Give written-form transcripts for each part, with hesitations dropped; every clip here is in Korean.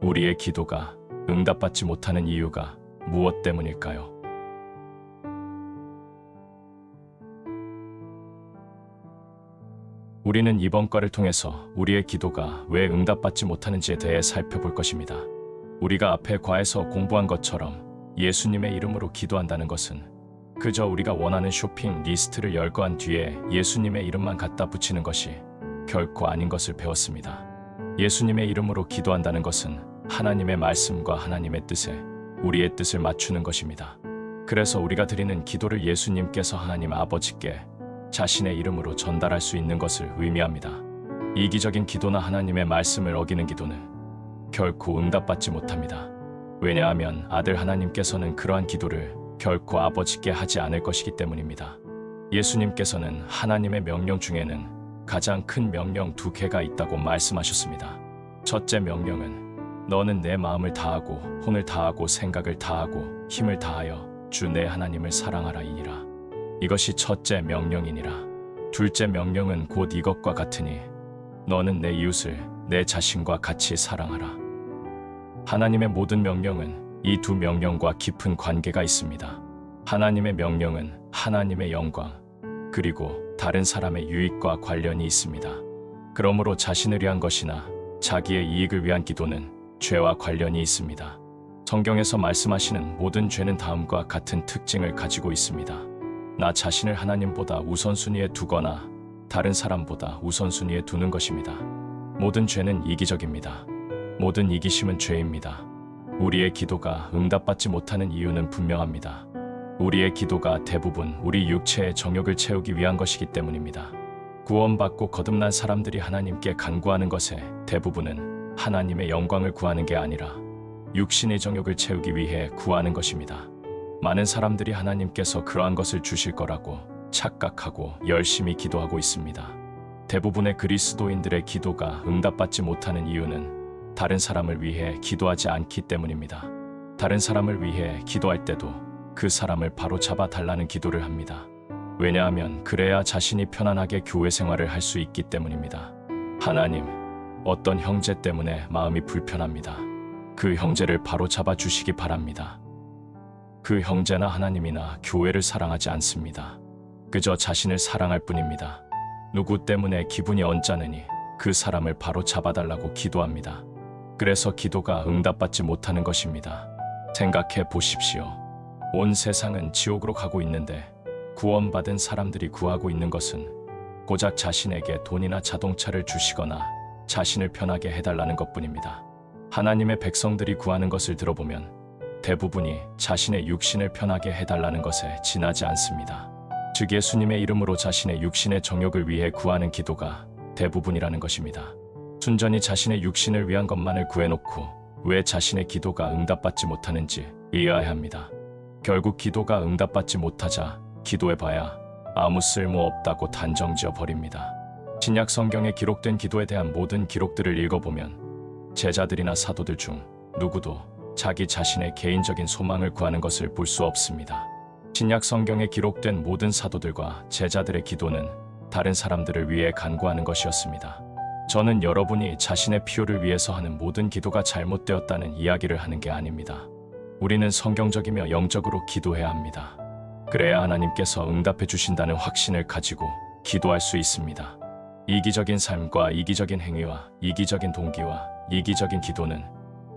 우리의 기도가 응답받지 못하는 이유가 무엇 때문일까요? 우리는 이번 과를 통해서 우리의 기도가 왜 응답받지 못하는지에 대해 살펴볼 것입니다. 우리가 앞의 과에서 공부한 것처럼 예수님의 이름으로 기도한다는 것은 그저 우리가 원하는 쇼핑 리스트를 열거한 뒤에 예수님의 이름만 갖다 붙이는 것이 결코 아닌 것을 배웠습니다. 예수님의 이름으로 기도한다는 것은 하나님의 말씀과 하나님의 뜻에 우리의 뜻을 맞추는 것입니다. 그래서 우리가 드리는 기도를 예수님께서 하나님 아버지께 자신의 이름으로 전달할 수 있는 것을 의미합니다. 이기적인 기도나 하나님의 말씀을 어기는 기도는 결코 응답받지 못합니다. 왜냐하면 아들 하나님께서는 그러한 기도를 결코 아버지께 하지 않을 것이기 때문입니다. 예수님께서는 하나님의 명령 중에는 가장 큰 명령 2개가 있다고 말씀하셨습니다. 첫째 명령은 너는 내 마음을 다하고 혼을 다하고 생각을 다하고 힘을 다하여 주 내 하나님을 사랑하라이니라. 이것이 첫째 명령이니라. 둘째 명령은 곧 이것과 같으니 너는 내 이웃을 내 자신과 같이 사랑하라. 하나님의 모든 명령은 이 두 명령과 깊은 관계가 있습니다. 하나님의 명령은 하나님의 영광 그리고 다른 사람의 유익과 관련이 있습니다. 그러므로 자신을 위한 것이나 자기의 이익을 위한 기도는 죄와 관련이 있습니다. 성경에서 말씀하시는 모든 죄는 다음과 같은 특징을 가지고 있습니다. 나 자신을 하나님보다 우선순위에 두거나 다른 사람보다 우선순위에 두는 것입니다. 모든 죄는 이기적입니다. 모든 이기심은 죄입니다. 우리의 기도가 응답받지 못하는 이유는 분명합니다. 우리의 기도가 대부분 우리 육체의 정욕을 채우기 위한 것이기 때문입니다. 구원받고 거듭난 사람들이 하나님께 간구하는 것의 대부분은 하나님의 영광을 구하는 게 아니라 육신의 정욕을 채우기 위해 구하는 것입니다. 많은 사람들이 하나님께서 그러한 것을 주실 거라고 착각하고 열심히 기도하고 있습니다. 대부분의 그리스도인들의 기도가 응답받지 못하는 이유는 다른 사람을 위해 기도하지 않기 때문입니다. 다른 사람을 위해 기도할 때도 그 사람을 바로 잡아 달라는 기도를 합니다. 왜냐하면 그래야 자신이 편안하게 교회 생활을 할 수 있기 때문입니다. 하나님, 어떤 형제 때문에 마음이 불편합니다. 그 형제를 바로 잡아 주시기 바랍니다. 그 형제나 하나님이나 교회를 사랑하지 않습니다. 그저 자신을 사랑할 뿐입니다. 누구 때문에 기분이 언짢으니 그 사람을 바로 잡아달라고 기도합니다. 그래서 기도가 응답받지 못하는 것입니다. 생각해 보십시오. 온 세상은 지옥으로 가고 있는데 구원받은 사람들이 구하고 있는 것은 고작 자신에게 돈이나 자동차를 주시거나 자신을 편하게 해달라는 것뿐입니다. 하나님의 백성들이 구하는 것을 들어보면 대부분이 자신의 육신을 편하게 해달라는 것에 지나지 않습니다. 즉 예수님의 이름으로 자신의 육신의 정욕을 위해 구하는 기도가 대부분이라는 것입니다. 순전히 자신의 육신을 위한 것만을 구해놓고 왜 자신의 기도가 응답받지 못하는지 이해해야 합니다. 결국 기도가 응답받지 못하자 기도해봐야 아무 쓸모 없다고 단정지어 버립니다. 신약 성경에 기록된 기도에 대한 모든 기록들을 읽어보면 제자들이나 사도들 중 누구도 자기 자신의 개인적인 소망을 구하는 것을 볼 수 없습니다. 신약 성경에 기록된 모든 사도들과 제자들의 기도는 다른 사람들을 위해 간구하는 것이었습니다. 저는 여러분이 자신의 필요를 위해서 하는 모든 기도가 잘못되었다는 이야기를 하는 게 아닙니다. 우리는 성경적이며 영적으로 기도해야 합니다. 그래야 하나님께서 응답해 주신다는 확신을 가지고 기도할 수 있습니다. 이기적인 삶과 이기적인 행위와 이기적인 동기와 이기적인 기도는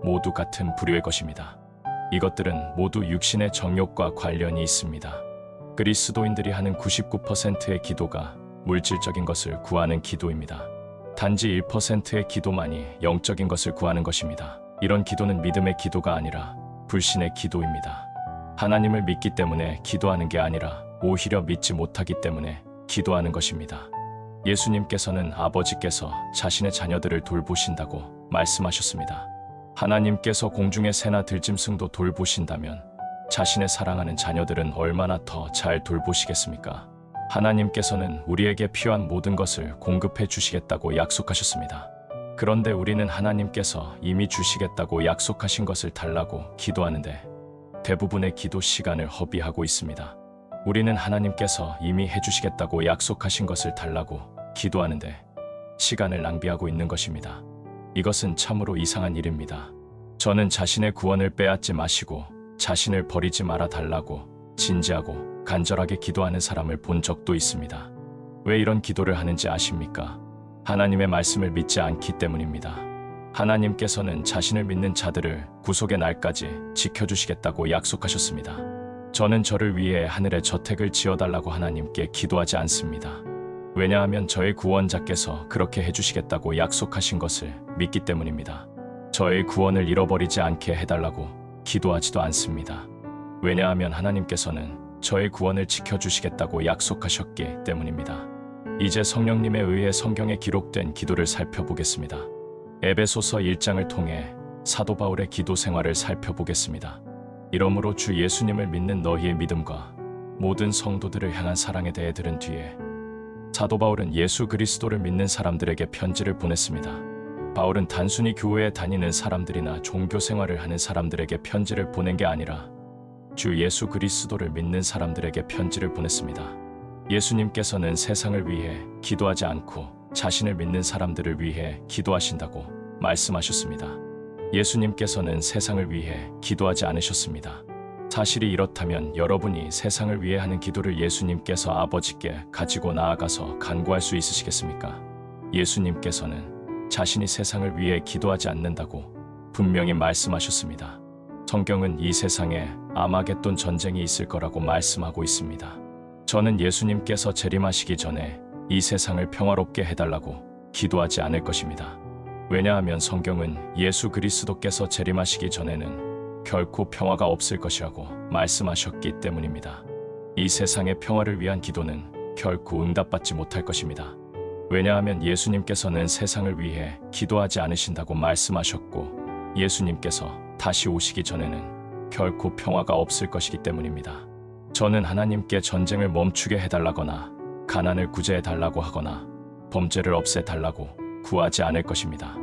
모두 같은 부류의 것입니다. 이것들은 모두 육신의 정욕과 관련이 있습니다. 그리스도인들이 하는 99%의 기도가 물질적인 것을 구하는 기도입니다. 단지 1%의 기도만이 영적인 것을 구하는 것입니다. 이런 기도는 믿음의 기도가 아니라 불신의 기도입니다. 하나님을 믿기 때문에 기도하는 게 아니라 오히려 믿지 못하기 때문에 기도하는 것입니다. 예수님께서는 아버지께서 자신의 자녀들을 돌보신다고 말씀하셨습니다. 하나님께서 공중의 새나 들짐승도 돌보신다면 자신의 사랑하는 자녀들은 얼마나 더 잘 돌보시겠습니까? 하나님께서는 우리에게 필요한 모든 것을 공급해 주시겠다고 약속하셨습니다. 그런데 우리는 하나님께서 이미 주시겠다고 약속하신 것을 달라고 기도하는데 대부분의 기도 시간을 허비하고 있습니다. 우리는 하나님께서 이미 해주시겠다고 약속하신 것을 달라고 기도하는데 시간을 낭비하고 있는 것입니다. 이것은 참으로 이상한 일입니다. 저는 자신의 구원을 빼앗지 마시고 자신을 버리지 말아 달라고 진지하고 간절하게 기도하는 사람을 본 적도 있습니다. 왜 이런 기도를 하는지 아십니까? 하나님의 말씀을 믿지 않기 때문입니다. 하나님께서는 자신을 믿는 자들을 구속의 날까지 지켜주시겠다고 약속하셨습니다. 저는 저를 위해 하늘에 저택을 지어달라고 하나님께 기도하지 않습니다. 왜냐하면 저의 구원자께서 그렇게 해주시겠다고 약속하신 것을 믿기 때문입니다. 저의 구원을 잃어버리지 않게 해달라고 기도하지도 않습니다. 왜냐하면 하나님께서는 저의 구원을 지켜주시겠다고 약속하셨기 때문입니다. 이제 성령님에 의해 성경에 기록된 기도를 살펴보겠습니다. 에베소서 1장을 통해 사도 바울의 기도 생활을 살펴보겠습니다. 이러므로 주 예수님을 믿는 너희의 믿음과 모든 성도들을 향한 사랑에 대해 들은 뒤에 사도 바울은 예수 그리스도를 믿는 사람들에게 편지를 보냈습니다. 바울은 단순히 교회에 다니는 사람들이나 종교 생활을 하는 사람들에게 편지를 보낸 게 아니라 주 예수 그리스도를 믿는 사람들에게 편지를 보냈습니다. 예수님께서는 세상을 위해 기도하지 않고 자신을 믿는 사람들을 위해 기도하신다고 말씀하셨습니다. 예수님께서는 세상을 위해 기도하지 않으셨습니다. 사실이 이렇다면 여러분이 세상을 위해 하는 기도를 예수님께서 아버지께 가지고 나아가서 간구할 수 있으시겠습니까? 예수님께서는 자신이 세상을 위해 기도하지 않는다고 분명히 말씀하셨습니다. 성경은 이 세상에 아마겟돈 전쟁이 있을 거라고 말씀하고 있습니다. 저는 예수님께서 재림하시기 전에 이 세상을 평화롭게 해달라고 기도하지 않을 것입니다. 왜냐하면 성경은 예수 그리스도께서 재림하시기 전에는 결코 평화가 없을 것이라고 말씀하셨기 때문입니다. 이 세상의 평화를 위한 기도는 결코 응답받지 못할 것입니다. 왜냐하면 예수님께서는 세상을 위해 기도하지 않으신다고 말씀하셨고 예수님께서 다시 오시기 전에는 결코 평화가 없을 것이기 때문입니다. 저는 하나님께 전쟁을 멈추게 해달라거나 가난을 구제해달라고 하거나 범죄를 없애달라고 구하지 않을 것입니다.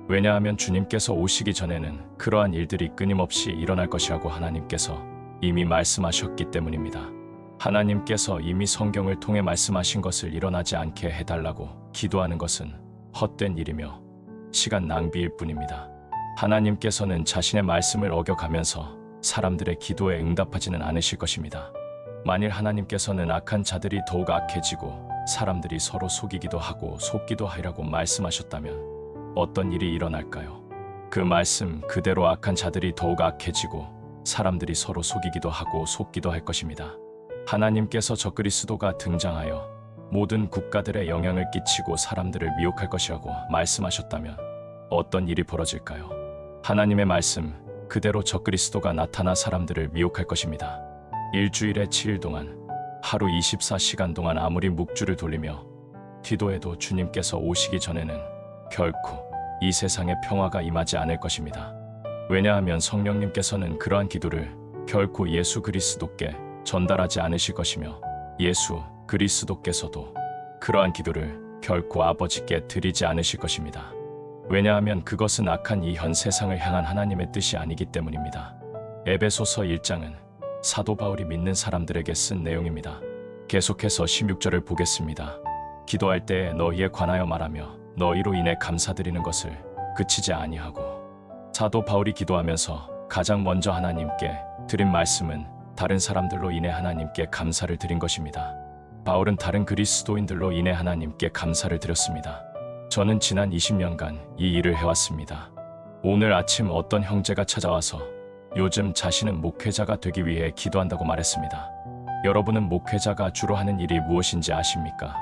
왜냐하면 주님께서 오시기 전에는 그러한 일들이 끊임없이 일어날 것이라고 하나님께서 이미 말씀하셨기 때문입니다. 하나님께서 이미 성경을 통해 말씀하신 것을 일어나지 않게 해달라고 기도하는 것은 헛된 일이며 시간 낭비일 뿐입니다. 하나님께서는 자신의 말씀을 어겨가면서 사람들의 기도에 응답하지는 않으실 것입니다. 만일 하나님께서는 악한 자들이 더욱 악해지고 사람들이 서로 속이기도 하고 속기도 하리라고 말씀하셨다면 어떤 일이 일어날까요? 그 말씀 그대로 악한 자들이 더욱 악해지고 사람들이 서로 속이기도 하고 속기도 할 것입니다. 하나님께서 적그리스도가 등장하여 모든 국가들에 영향을 끼치고 사람들을 미혹할 것이라고 말씀하셨다면 어떤 일이 벌어질까요? 하나님의 말씀 그대로 적그리스도가 나타나 사람들을 미혹할 것입니다. 일주일에 7일 동안 하루 24시간 동안 아무리 묵주를 돌리며 기도해도 주님께서 오시기 전에는 결코 이 세상에 평화가 임하지 않을 것입니다. 왜냐하면 성령님께서는 그러한 기도를 결코 예수 그리스도께 전달하지 않으실 것이며 예수 그리스도께서도 그러한 기도를 결코 아버지께 드리지 않으실 것입니다. 왜냐하면 그것은 악한 이 현 세상을 향한 하나님의 뜻이 아니기 때문입니다. 에베소서 1장은 사도 바울이 믿는 사람들에게 쓴 내용입니다. 계속해서 16절을 보겠습니다. 기도할 때에 너희에 관하여 말하며 너희로 인해 감사드리는 것을 그치지 아니하고. 사도 바울이 기도하면서 가장 먼저 하나님께 드린 말씀은 다른 사람들로 인해 하나님께 감사를 드린 것입니다. 바울은 다른 그리스도인들로 인해 하나님께 감사를 드렸습니다. 저는 지난 20년간 이 일을 해왔습니다. 오늘 아침 어떤 형제가 찾아와서 요즘 자신은 목회자가 되기 위해 기도한다고 말했습니다. 여러분은 목회자가 주로 하는 일이 무엇인지 아십니까?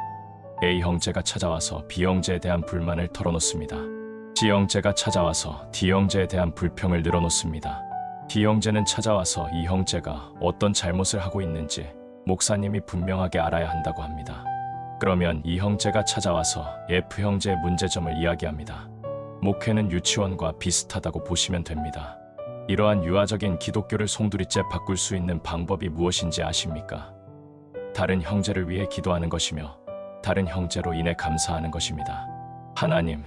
A 형제가 찾아와서 B 형제에 대한 불만을 털어놓습니다. C 형제가 찾아와서 D 형제에 대한 불평을 늘어놓습니다. D 형제는 찾아와서 E 형제가 어떤 잘못을 하고 있는지 목사님이 분명하게 알아야 한다고 합니다. 그러면 E 형제가 찾아와서 F 형제의 문제점을 이야기합니다. 목회는 유치원과 비슷하다고 보시면 됩니다. 이러한 유아적인 기독교를 송두리째 바꿀 수 있는 방법이 무엇인지 아십니까? 다른 형제를 위해 기도하는 것이며 다른 형제로 인해 감사하는 것입니다. 하나님,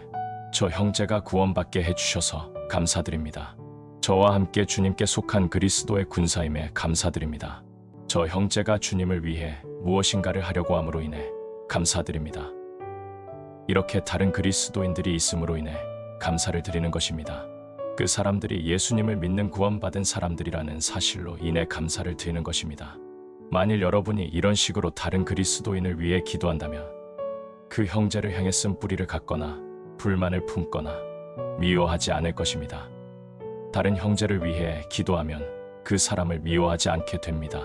저 형제가 구원받게 해주셔서 감사드립니다. 저와 함께 주님께 속한 그리스도의 군사임에 감사드립니다. 저 형제가 주님을 위해 무엇인가를 하려고 함으로 인해 감사드립니다. 이렇게 다른 그리스도인들이 있음으로 인해 감사를 드리는 것입니다. 그 사람들이 예수님을 믿는 구원받은 사람들이라는 사실로 인해 감사를 드리는 것입니다. 만일 여러분이 이런 식으로 다른 그리스도인을 위해 기도한다면 그 형제를 향해 쓴뿌리를 갖거나 불만을 품거나 미워하지 않을 것입니다. 다른 형제를 위해 기도하면 그 사람을 미워하지 않게 됩니다.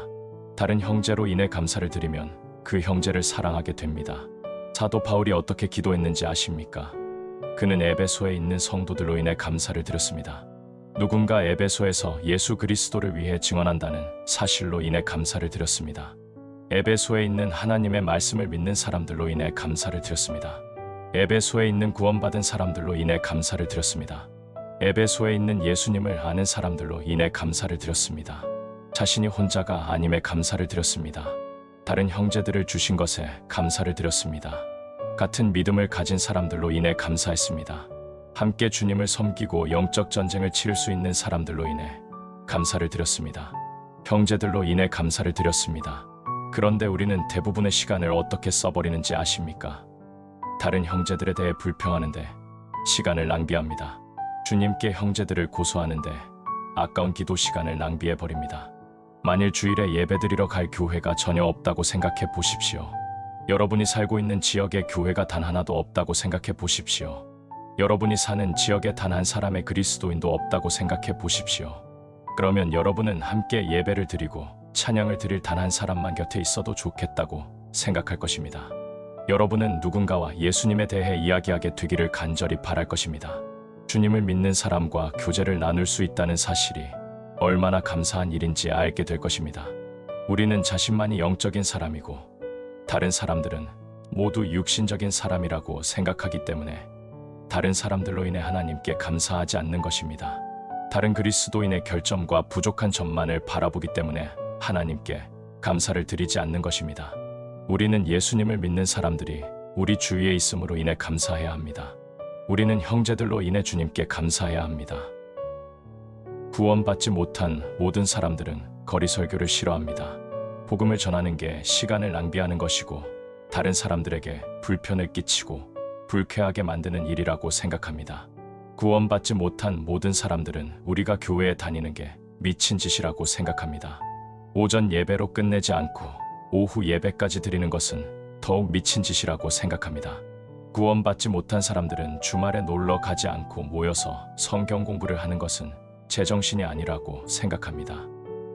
다른 형제로 인해 감사를 드리면 그 형제를 사랑하게 됩니다. 사도 바울이 어떻게 기도했는지 아십니까? 그는 에베소에 있는 성도들로 인해 감사를 드렸습니다. 누군가 에베소에서 예수 그리스도를 위해 증언한다는 사실로 인해 감사를 드렸습니다. 에베소에 있는 하나님의 말씀을 믿는 사람들로 인해 감사를 드렸습니다. 에베소에 있는 구원받은 사람들로 인해 감사를 드렸습니다. 에베소에 있는 예수님을 아는 사람들로 인해 감사를 드렸습니다. 자신이 혼자가 아님에 감사를 드렸습니다. 다른 형제들을 주신 것에 감사를 드렸습니다. 같은 믿음을 가진 사람들로 인해 감사했습니다. 함께 주님을 섬기고 영적 전쟁을 치를 수 있는 사람들로 인해 감사를 드렸습니다. 형제들로 인해 감사를 드렸습니다. 그런데 우리는 대부분의 시간을 어떻게 써버리는지 아십니까? 다른 형제들에 대해 불평하는데 시간을 낭비합니다. 주님께 형제들을 고소하는데 아까운 기도 시간을 낭비해버립니다. 만일 주일에 예배드리러 갈 교회가 전혀 없다고 생각해 보십시오. 여러분이 살고 있는 지역에 교회가 단 하나도 없다고 생각해 보십시오. 여러분이 사는 지역에 단 한 사람의 그리스도인도 없다고 생각해 보십시오. 그러면 여러분은 함께 예배를 드리고 찬양을 드릴 단 한 사람만 곁에 있어도 좋겠다고 생각할 것입니다. 여러분은 누군가와 예수님에 대해 이야기하게 되기를 간절히 바랄 것입니다. 주님을 믿는 사람과 교제를 나눌 수 있다는 사실이 얼마나 감사한 일인지 알게 될 것입니다. 우리는 자신만이 영적인 사람이고 다른 사람들은 모두 육신적인 사람이라고 생각하기 때문에 다른 사람들로 인해 하나님께 감사하지 않는 것입니다. 다른 그리스도인의 결점과 부족한 점만을 바라보기 때문에 하나님께 감사를 드리지 않는 것입니다. 우리는 예수님을 믿는 사람들이 우리 주위에 있음으로 인해 감사해야 합니다. 우리는 형제들로 인해 주님께 감사해야 합니다. 구원받지 못한 모든 사람들은 거리 설교를 싫어합니다. 복음을 전하는 게 시간을 낭비하는 것이고 다른 사람들에게 불편을 끼치고 불쾌하게 만드는 일이라고 생각합니다. 구원받지 못한 모든 사람들은 우리가 교회에 다니는 게 미친 짓이라고 생각합니다. 오전 예배로 끝내지 않고 오후 예배까지 드리는 것은 더욱 미친 짓이라고 생각합니다. 구원받지 못한 사람들은 주말에 놀러 가지 않고 모여서 성경 공부를 하는 것은 제정신이 아니라고 생각합니다.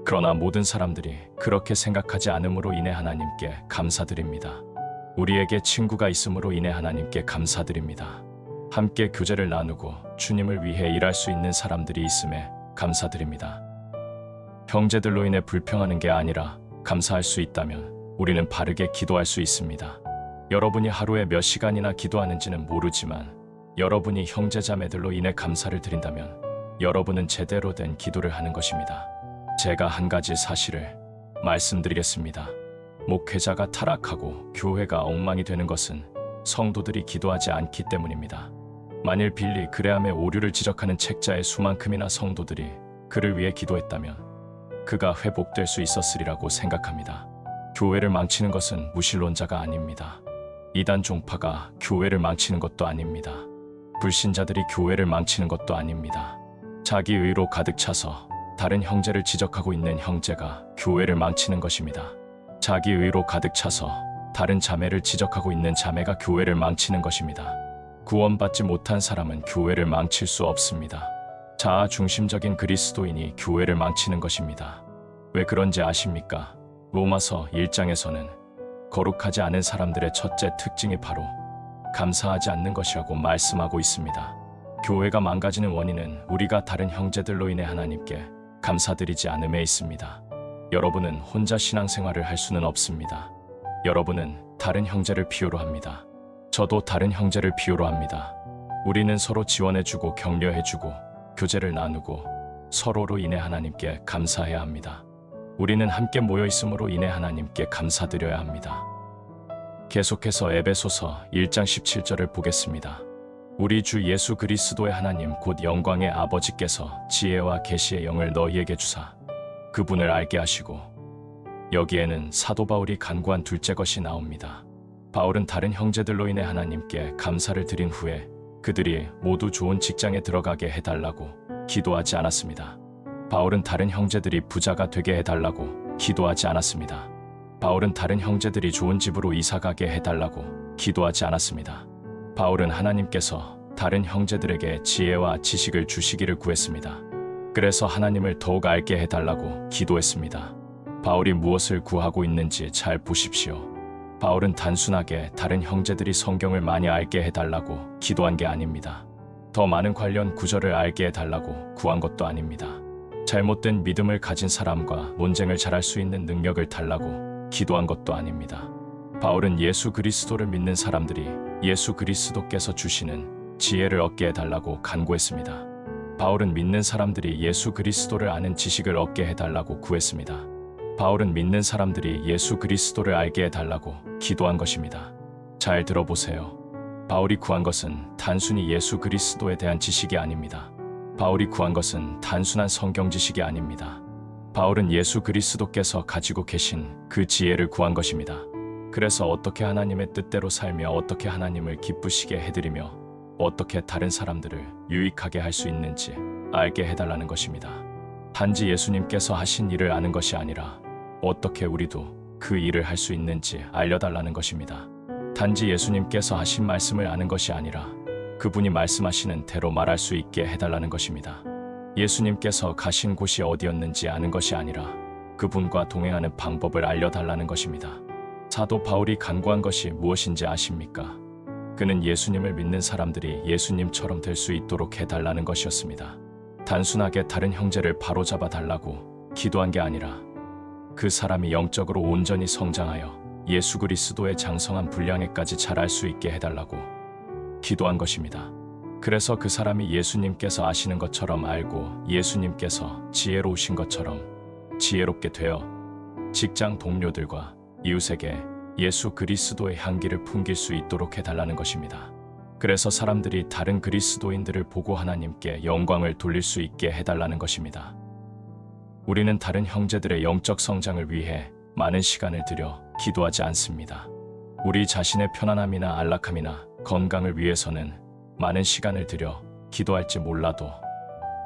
그러나 모든 사람들이 그렇게 생각하지 않음으로 인해 하나님께 감사드립니다. 우리에게 친구가 있음으로 인해 하나님께 감사드립니다. 함께 교제를 나누고 주님을 위해 일할 수 있는 사람들이 있음에 감사드립니다. 형제들로 인해 불평하는 게 아니라 감사할 수 있다면 우리는 바르게 기도할 수 있습니다. 여러분이 하루에 몇 시간이나 기도하는지는 모르지만 여러분이 형제자매들로 인해 감사를 드린다면 여러분은 제대로 된 기도를 하는 것입니다. 제가 한 가지 사실을 말씀드리겠습니다. 목회자가 타락하고 교회가 엉망이 되는 것은 성도들이 기도하지 않기 때문입니다. 만일 빌리 그레함의 오류를 지적하는 책자의 수만큼이나 성도들이 그를 위해 기도했다면 그가 회복될 수 있었으리라고 생각합니다. 교회를 망치는 것은 무신론자가 아닙니다. 이단 종파가 교회를 망치는 것도 아닙니다. 불신자들이 교회를 망치는 것도 아닙니다. 자기 의로 가득 차서 다른 형제를 지적하고 있는 형제가 교회를 망치는 것입니다. 자기 의로 가득 차서 다른 자매를 지적하고 있는 자매가 교회를 망치는 것입니다. 구원받지 못한 사람은 교회를 망칠 수 없습니다. 자아 중심적인 그리스도인이 교회를 망치는 것입니다. 왜 그런지 아십니까? 로마서 1장에서는 거룩하지 않은 사람들의 첫째 특징이 바로 감사하지 않는 것이라고 말씀하고 있습니다. 교회가 망가지는 원인은 우리가 다른 형제들로 인해 하나님께 감사드리지 않음에 있습니다. 여러분은 혼자 신앙생활을 할 수는 없습니다. 여러분은 다른 형제를 필요로 합니다. 저도 다른 형제를 필요로 합니다. 우리는 서로 지원해주고 격려해주고 교제를 나누고 서로로 인해 하나님께 감사해야 합니다. 우리는 함께 모여 있음으로 인해 하나님께 감사드려야 합니다. 계속해서 에베소서 1장 17절을 보겠습니다. 우리 주 예수 그리스도의 하나님 곧 영광의 아버지께서 지혜와 계시의 영을 너희에게 주사 그분을 알게 하시고, 여기에는 사도 바울이 간구한 둘째 것이 나옵니다. 바울은 다른 형제들로 인해 하나님께 감사를 드린 후에 그들이 모두 좋은 직장에 들어가게 해달라고 기도하지 않았습니다. 바울은 다른 형제들이 부자가 되게 해달라고 기도하지 않았습니다. 바울은 다른 형제들이 좋은 집으로 이사가게 해달라고 기도하지 않았습니다. 바울은 하나님께서 다른 형제들에게 지혜와 지식을 주시기를 구했습니다. 그래서 하나님을 더욱 알게 해달라고 기도했습니다. 바울이 무엇을 구하고 있는지 잘 보십시오. 바울은 단순하게 다른 형제들이 성경을 많이 알게 해달라고 기도한 게 아닙니다. 더 많은 관련 구절을 알게 해달라고 구한 것도 아닙니다. 잘못된 믿음을 가진 사람과 논쟁을 잘할 수 있는 능력을 달라고 기도한 것도 아닙니다. 바울은 예수 그리스도를 믿는 사람들이 예수 그리스도께서 주시는 지혜를 얻게 해달라고 간구했습니다. 바울은 믿는 사람들이 예수 그리스도를 아는 지식을 얻게 해달라고 구했습니다. 바울은 믿는 사람들이 예수 그리스도를 알게 해달라고 기도한 것입니다. 잘 들어보세요. 바울이 구한 것은 단순히 예수 그리스도에 대한 지식이 아닙니다. 바울이 구한 것은 단순한 성경 지식이 아닙니다. 바울은 예수 그리스도께서 가지고 계신 그 지혜를 구한 것입니다. 그래서 어떻게 하나님의 뜻대로 살며 어떻게 하나님을 기쁘시게 해드리며 어떻게 다른 사람들을 유익하게 할 수 있는지 알게 해달라는 것입니다. 단지 예수님께서 하신 일을 아는 것이 아니라 어떻게 우리도 그 일을 할 수 있는지 알려달라는 것입니다. 단지 예수님께서 하신 말씀을 아는 것이 아니라 그분이 말씀하시는 대로 말할 수 있게 해달라는 것입니다. 예수님께서 가신 곳이 어디였는지 아는 것이 아니라 그분과 동행하는 방법을 알려달라는 것입니다. 사도 바울이 간구한 것이 무엇인지 아십니까? 그는 예수님을 믿는 사람들이 예수님처럼 될 수 있도록 해달라는 것이었습니다. 단순하게 다른 형제를 바로잡아 달라고 기도한 게 아니라 그 사람이 영적으로 온전히 성장하여 예수 그리스도의 장성한 분량에까지 자랄 수 있게 해달라고 기도한 것입니다. 그래서 그 사람이 예수님께서 아시는 것처럼 알고 예수님께서 지혜로우신 것처럼 지혜롭게 되어 직장 동료들과 이웃에게 예수 그리스도의 향기를 풍길 수 있도록 해달라는 것입니다. 그래서 사람들이 다른 그리스도인들을 보고 하나님께 영광을 돌릴 수 있게 해달라는 것입니다. 우리는 다른 형제들의 영적 성장을 위해 많은 시간을 들여 기도하지 않습니다. 우리 자신의 편안함이나 안락함이나 건강을 위해서는 많은 시간을 들여 기도할지 몰라도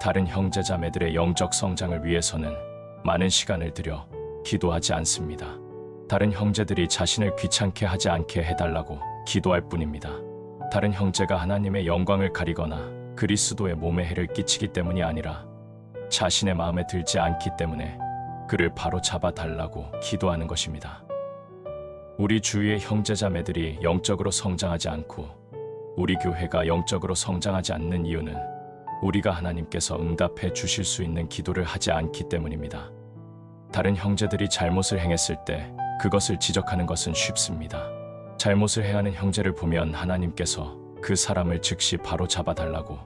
다른 형제자매들의 영적 성장을 위해서는 많은 시간을 들여 기도하지 않습니다. 다른 형제들이 자신을 귀찮게 하지 않게 해달라고 기도할 뿐입니다. 다른 형제가 하나님의 영광을 가리거나 그리스도의 몸에 해를 끼치기 때문이 아니라 자신의 마음에 들지 않기 때문에 그를 바로 잡아달라고 기도하는 것입니다. 우리 주위의 형제자매들이 영적으로 성장하지 않고 우리 교회가 영적으로 성장하지 않는 이유는 우리가 하나님께서 응답해 주실 수 있는 기도를 하지 않기 때문입니다. 다른 형제들이 잘못을 행했을 때 그것을 지적하는 것은 쉽습니다. 잘못을 해하는 형제를 보면 하나님께서 그 사람을 즉시 바로 잡아달라고,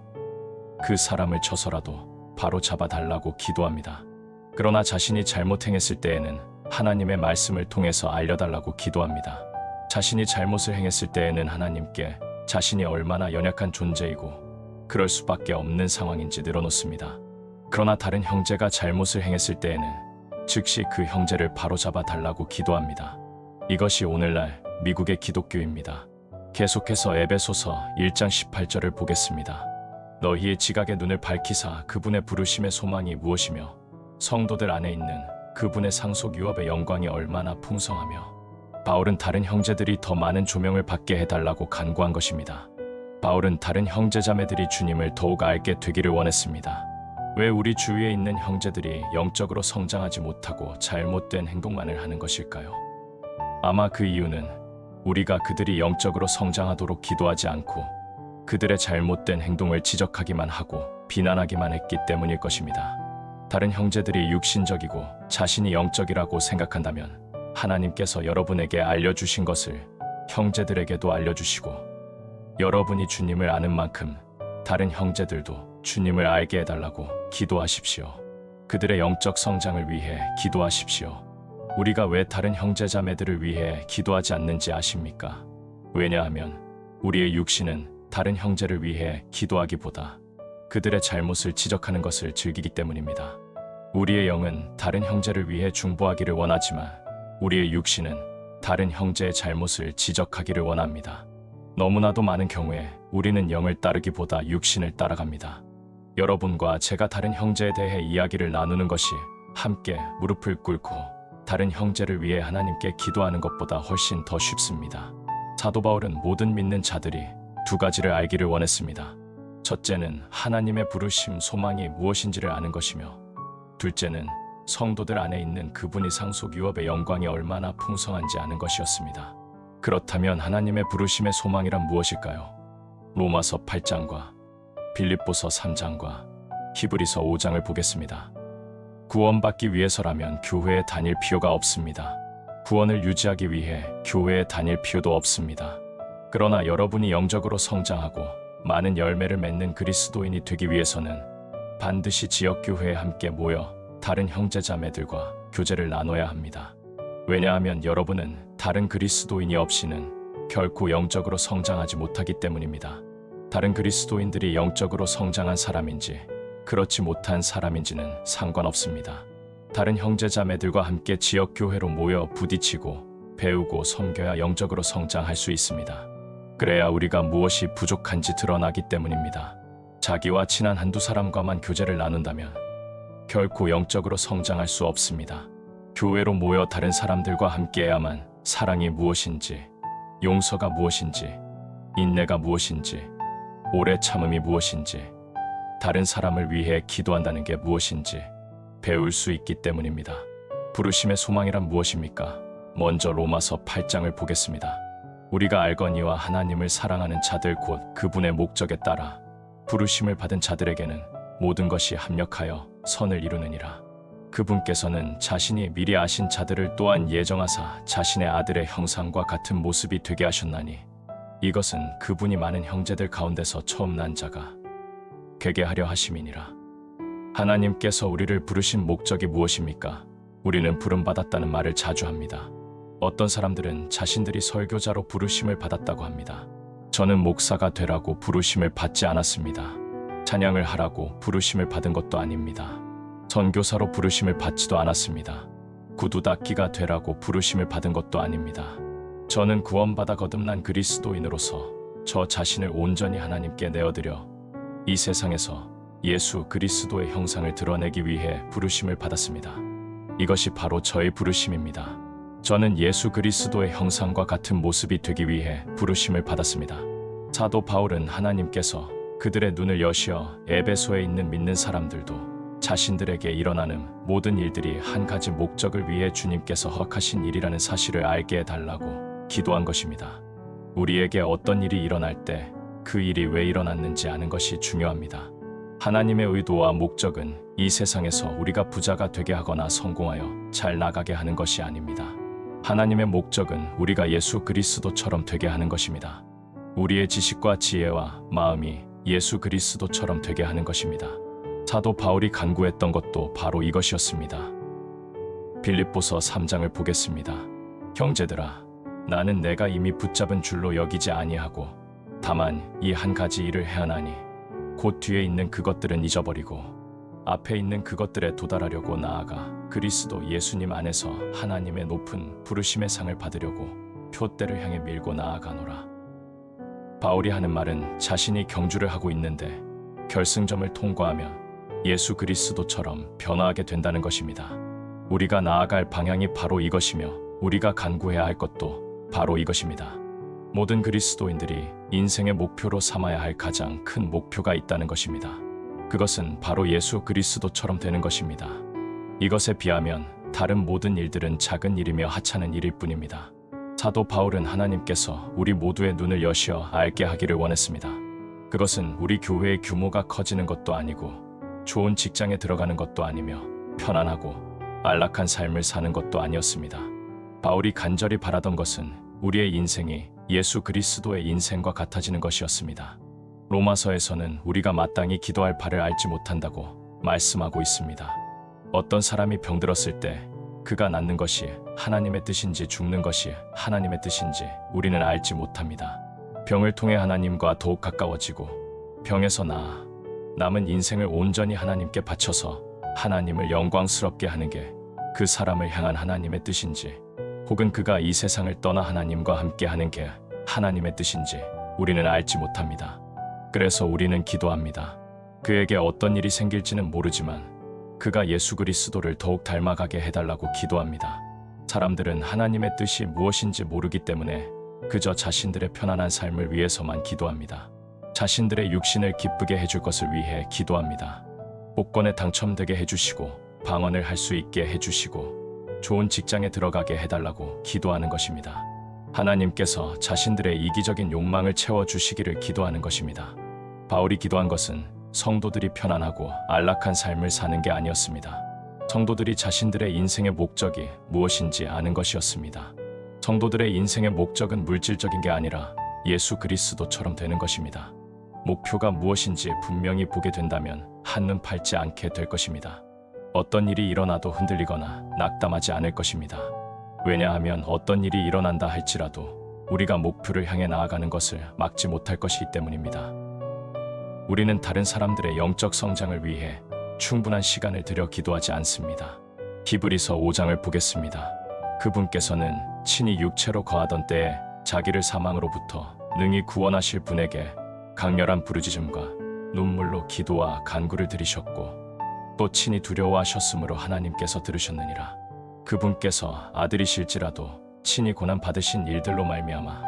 그 사람을 쳐서라도 바로 잡아달라고 기도합니다. 그러나 자신이 잘못 행했을 때에는 하나님의 말씀을 통해서 알려달라고 기도합니다. 자신이 잘못을 행했을 때에는 하나님께 자신이 얼마나 연약한 존재이고 그럴 수밖에 없는 상황인지 늘어놓습니다. 그러나 다른 형제가 잘못을 행했을 때에는 즉시 그 형제를 바로잡아 달라고 기도합니다. 이것이 오늘날 미국의 기독교입니다. 계속해서 에베소서 1장 18절을 보겠습니다. 너희의 지각의 눈을 밝히사 그분의 부르심의 소망이 무엇이며 성도들 안에 있는 그분의 상속 유업의 영광이 얼마나 풍성하며. 바울은 다른 형제들이 더 많은 조명을 받게 해달라고 간구한 것입니다. 바울은 다른 형제자매들이 주님을 더욱 알게 되기를 원했습니다. 왜 우리 주위에 있는 형제들이 영적으로 성장하지 못하고 잘못된 행동만을 하는 것일까요? 아마 그 이유는 우리가 그들이 영적으로 성장하도록 기도하지 않고 그들의 잘못된 행동을 지적하기만 하고 비난하기만 했기 때문일 것입니다. 다른 형제들이 육신적이고 자신이 영적이라고 생각한다면 하나님께서 여러분에게 알려주신 것을 형제들에게도 알려주시고 여러분이 주님을 아는 만큼 다른 형제들도 주님을 알게 해달라고 기도하십시오. 그들의 영적 성장을 위해 기도하십시오. 우리가 왜 다른 형제자매들을 위해 기도하지 않는지 아십니까? 왜냐하면 우리의 육신은 다른 형제를 위해 기도하기보다 그들의 잘못을 지적하는 것을 즐기기 때문입니다. 우리의 영은 다른 형제를 위해 중보하기를 원하지만 우리의 육신은 다른 형제의 잘못을 지적하기를 원합니다. 너무나도 많은 경우에 우리는 영을 따르기보다 육신을 따라갑니다. 여러분과 제가 다른 형제에 대해 이야기를 나누는 것이 함께 무릎을 꿇고 다른 형제를 위해 하나님께 기도하는 것보다 훨씬 더 쉽습니다. 사도 바울은 모든 믿는 자들이 두 가지를 알기를 원했습니다. 첫째는 하나님의 부르심, 소망이 무엇인지를 아는 것이며, 둘째는 성도들 안에 있는 그분이 상속 유업의 영광이 얼마나 풍성한지 아는 것이었습니다. 그렇다면 하나님의 부르심의 소망이란 무엇일까요? 로마서 8장과 빌립보서 3장과 히브리서 5장을 보겠습니다. 구원받기 위해서라면 교회에 다닐 필요가 없습니다. 구원을 유지하기 위해 교회에 다닐 필요도 없습니다. 그러나 여러분이 영적으로 성장하고 많은 열매를 맺는 그리스도인이 되기 위해서는 반드시 지역교회에 함께 모여 다른 형제자매들과 교제를 나눠야 합니다. 왜냐하면 여러분은 다른 그리스도인이 없이는 결코 영적으로 성장하지 못하기 때문입니다. 다른 그리스도인들이 영적으로 성장한 사람인지 그렇지 못한 사람인지는 상관없습니다. 다른 형제자매들과 함께 지역교회로 모여 부딪히고 배우고 섬겨야 영적으로 성장할 수 있습니다. 그래야 우리가 무엇이 부족한지 드러나기 때문입니다. 자기와 친한 한두 사람과만 교제를 나눈다면 결코 영적으로 성장할 수 없습니다. 교회로 모여 다른 사람들과 함께해야만 사랑이 무엇인지, 용서가 무엇인지, 인내가 무엇인지, 오래 참음이 무엇인지, 다른 사람을 위해 기도한다는 게 무엇인지 배울 수 있기 때문입니다. 부르심의 소망이란 무엇입니까? 먼저 로마서 8장을 보겠습니다. 우리가 알거니와 하나님을 사랑하는 자들 곧 그분의 목적에 따라 부르심을 받은 자들에게는 모든 것이 합력하여 선을 이루느니라. 그분께서는 자신이 미리 아신 자들을 또한 예정하사 자신의 아들의 형상과 같은 모습이 되게 하셨나니 이것은 그분이 많은 형제들 가운데서 처음 난 자가 되게 하려 하심이니라. 하나님께서 우리를 부르신 목적이 무엇입니까? 우리는 부름받았다는 말을 자주 합니다. 어떤 사람들은 자신들이 설교자로 부르심을 받았다고 합니다. 저는 목사가 되라고 부르심을 받지 않았습니다. 찬양을 하라고 부르심을 받은 것도 아닙니다. 선교사로 부르심을 받지도 않았습니다. 구두 닦기가 되라고 부르심을 받은 것도 아닙니다. 저는 구원받아 거듭난 그리스도인으로서 저 자신을 온전히 하나님께 내어드려 이 세상에서 예수 그리스도의 형상을 드러내기 위해 부르심을 받았습니다. 이것이 바로 저의 부르심입니다. 저는 예수 그리스도의 형상과 같은 모습이 되기 위해 부르심을 받았습니다. 사도 바울은 하나님께서 그들의 눈을 여시어 에베소에 있는 믿는 사람들도 자신들에게 일어나는 모든 일들이 한 가지 목적을 위해 주님께서 허락하신 일이라는 사실을 알게 해달라고 기도한 것입니다. 우리에게 어떤 일이 일어날 때 그 일이 왜 일어났는지 아는 것이 중요합니다. 하나님의 의도와 목적은 이 세상에서 우리가 부자가 되게 하거나 성공하여 잘 나가게 하는 것이 아닙니다. 하나님의 목적은 우리가 예수 그리스도처럼 되게 하는 것입니다. 우리의 지식과 지혜와 마음이 예수 그리스도처럼 되게 하는 것입니다. 사도 바울이 간구했던 것도 바로 이것이었습니다. 빌립보서 3장을 보겠습니다. 형제들아, 나는 내가 이미 붙잡은 줄로 여기지 아니하고 다만 이 한 가지 일을 해하나니 곧 뒤에 있는 그것들은 잊어버리고 앞에 있는 그것들에 도달하려고 나아가 그리스도 예수님 안에서 하나님의 높은 부르심의 상을 받으려고 표대를 향해 밀고 나아가노라. 바울이 하는 말은 자신이 경주를 하고 있는데 결승점을 통과하면 예수 그리스도처럼 변화하게 된다는 것입니다. 우리가 나아갈 방향이 바로 이것이며 우리가 간구해야 할 것도 바로 이것입니다. 모든 그리스도인들이 인생의 목표로 삼아야 할 가장 큰 목표가 있다는 것입니다. 그것은 바로 예수 그리스도처럼 되는 것입니다. 이것에 비하면 다른 모든 일들은 작은 일이며 하찮은 일일 뿐입니다. 사도 바울은 하나님께서 우리 모두의 눈을 여시어 알게 하기를 원했습니다. 그것은 우리 교회의 규모가 커지는 것도 아니고 좋은 직장에 들어가는 것도 아니며 편안하고 안락한 삶을 사는 것도 아니었습니다. 바울이 간절히 바라던 것은 우리의 인생이 예수 그리스도의 인생과 같아지는 것이었습니다. 로마서에서는 우리가 마땅히 기도할 바를 알지 못한다고 말씀하고 있습니다. 어떤 사람이 병들었을 때 그가 낫는 것이 하나님의 뜻인지 죽는 것이 하나님의 뜻인지 우리는 알지 못합니다. 병을 통해 하나님과 더욱 가까워지고 병에서 나아 남은 인생을 온전히 하나님께 바쳐서 하나님을 영광스럽게 하는 게 그 사람을 향한 하나님의 뜻인지 혹은 그가 이 세상을 떠나 하나님과 함께 하는 게 하나님의 뜻인지 우리는 알지 못합니다. 그래서 우리는 기도합니다. 그에게 어떤 일이 생길지는 모르지만 그가 예수 그리스도를 더욱 닮아가게 해달라고 기도합니다. 사람들은 하나님의 뜻이 무엇인지 모르기 때문에 그저 자신들의 편안한 삶을 위해서만 기도합니다. 자신들의 육신을 기쁘게 해줄 것을 위해 기도합니다. 복권에 당첨되게 해주시고 방언을 할 수 있게 해주시고 좋은 직장에 들어가게 해달라고 기도하는 것입니다. 하나님께서 자신들의 이기적인 욕망을 채워주시기를 기도하는 것입니다. 바울이 기도한 것은 성도들이 편안하고 안락한 삶을 사는 게 아니었습니다. 성도들이 자신들의 인생의 목적이 무엇인지 아는 것이었습니다. 성도들의 인생의 목적은 물질적인 게 아니라 예수 그리스도처럼 되는 것입니다. 목표가 무엇인지 분명히 보게 된다면 한눈 팔지 않게 될 것입니다. 어떤 일이 일어나도 흔들리거나 낙담하지 않을 것입니다. 왜냐하면 어떤 일이 일어난다 할지라도 우리가 목표를 향해 나아가는 것을 막지 못할 것이기 때문입니다. 우리는 다른 사람들의 영적 성장을 위해 충분한 시간을 들여 기도하지 않습니다. 히브리서 5장을 보겠습니다. 그분께서는 친히 육체로 거하던 때에 자기를 사망으로부터 능히 구원하실 분에게 강렬한 부르짖음과 눈물로 기도와 간구를 드리셨고 또 친히 두려워하셨으므로 하나님께서 들으셨느니라. 그분께서 아들이실지라도 친히 고난 받으신 일들로 말미암아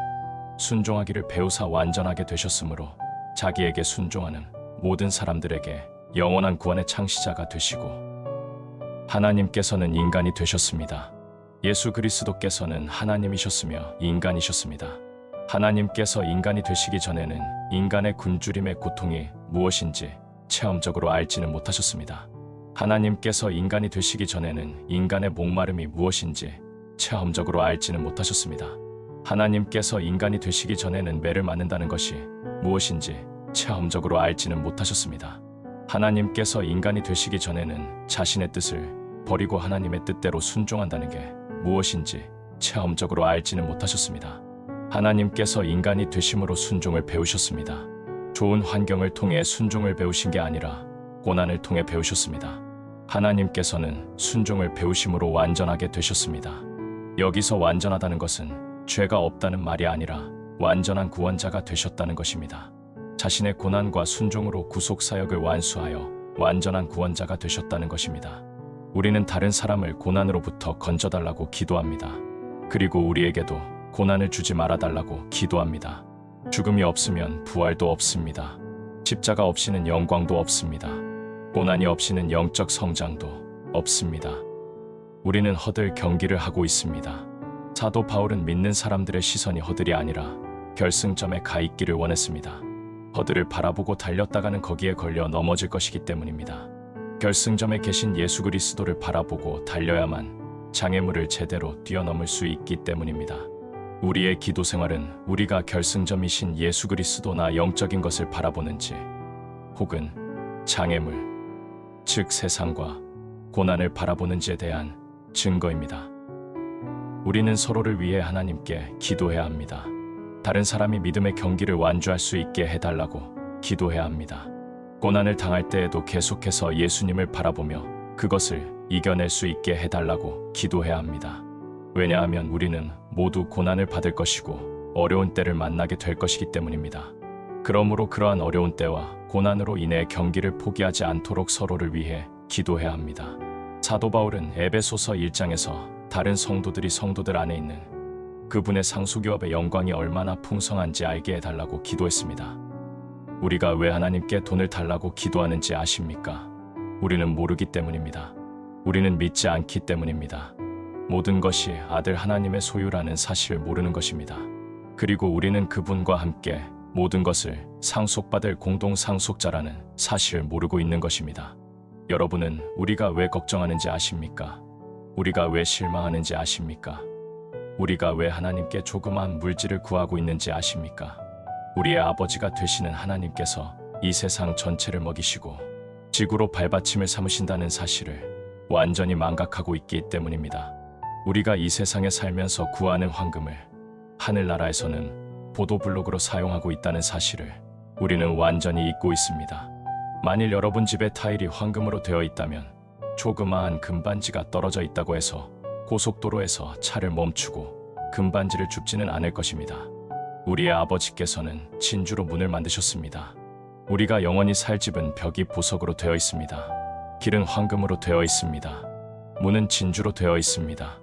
순종하기를 배우사 완전하게 되셨으므로 자기에게 순종하는 모든 사람들에게 영원한 구원의 창시자가 되시고 하나님께서는 인간이 되셨습니다. 예수 그리스도께서는 하나님이셨으며 인간이셨습니다. 하나님께서 인간이 되시기 전에는 인간의 굶주림의 고통이 무엇인지 체험적으로 알지는 못하셨습니다. 하나님께서 인간이 되시기 전에는 인간의 목마름이 무엇인지 체험적으로 알지는 못하셨습니다. 하나님께서 인간이 되시기 전에는 매를 맞는다는 것이 무엇인지 체험적으로 알지는 못하셨습니다. 하나님께서 인간이 되시기 전에는 자신의 뜻을 버리고 하나님의 뜻대로 순종한다는 게 무엇인지 체험적으로 알지는 못하셨습니다. 하나님께서 인간이 되심으로 순종을 배우셨습니다. 좋은 환경을 통해 순종을 배우신 게 아니라 고난을 통해 배우셨습니다. 하나님께서는 순종을 배우심으로 완전하게 되셨습니다. 여기서 완전하다는 것은 죄가 없다는 말이 아니라 완전한 구원자가 되셨다는 것입니다. 자신의 고난과 순종으로 구속사역을 완수하여 완전한 구원자가 되셨다는 것입니다. 우리는 다른 사람을 고난으로부터 건져달라고 기도합니다. 그리고 우리에게도 고난을 주지 말아달라고 기도합니다. 죽음이 없으면 부활도 없습니다. 십자가 없이는 영광도 없습니다. 고난이 없이는 영적 성장도 없습니다. 우리는 허들 경기를 하고 있습니다. 사도 바울은 믿는 사람들의 시선이 허들이 아니라 결승점에 가 있기를 원했습니다. 허들을 바라보고 달렸다가는 거기에 걸려 넘어질 것이기 때문입니다. 결승점에 계신 예수 그리스도를 바라보고 달려야만 장애물을 제대로 뛰어넘을 수 있기 때문입니다. 우리의 기도 생활은 우리가 결승점이신 예수 그리스도나 영적인 것을 바라보는지 혹은 장애물, 즉 세상과 고난을 바라보는지에 대한 증거입니다. 우리는 서로를 위해 하나님께 기도해야 합니다. 다른 사람이 믿음의 경기를 완주할 수 있게 해달라고 기도해야 합니다. 고난을 당할 때에도 계속해서 예수님을 바라보며 그것을 이겨낼 수 있게 해달라고 기도해야 합니다. 왜냐하면 우리는 모두 고난을 받을 것이고 어려운 때를 만나게 될 것이기 때문입니다. 그러므로 그러한 어려운 때와 고난으로 인해 경기를 포기하지 않도록 서로를 위해 기도해야 합니다. 사도 바울은 에베소서 1장에서 다른 성도들이 성도들 안에 있는 그분의 상수교업의 영광이 얼마나 풍성한지 알게 해달라고 기도했습니다. 우리가 왜 하나님께 돈을 달라고 기도하는지 아십니까? 우리는 모르기 때문입니다. 우리는 믿지 않기 때문입니다. 모든 것이 아들 하나님의 소유라는 사실을 모르는 것입니다. 그리고 우리는 그분과 함께 모든 것을 상속받을 공동 상속자라는 사실을 모르고 있는 것입니다. 여러분은 우리가 왜 걱정하는지 아십니까? 우리가 왜 실망하는지 아십니까? 우리가 왜 하나님께 조그마한 물질을 구하고 있는지 아십니까? 우리의 아버지가 되시는 하나님께서 이 세상 전체를 먹이시고 지구로 발받침을 삼으신다는 사실을 완전히 망각하고 있기 때문입니다. 우리가 이 세상에 살면서 구하는 황금을 하늘나라에서는 보도블록으로 사용하고 있다는 사실을 우리는 완전히 잊고 있습니다. 만일 여러분 집에 타일이 황금으로 되어 있다면 조그마한 금반지가 떨어져 있다고 해서 고속도로에서 차를 멈추고 금반지를 줍지는 않을 것입니다. 우리의 아버지께서는 진주로 문을 만드셨습니다. 우리가 영원히 살 집은 벽이 보석으로 되어 있습니다. 길은 황금으로 되어 있습니다. 문은 진주로 되어 있습니다.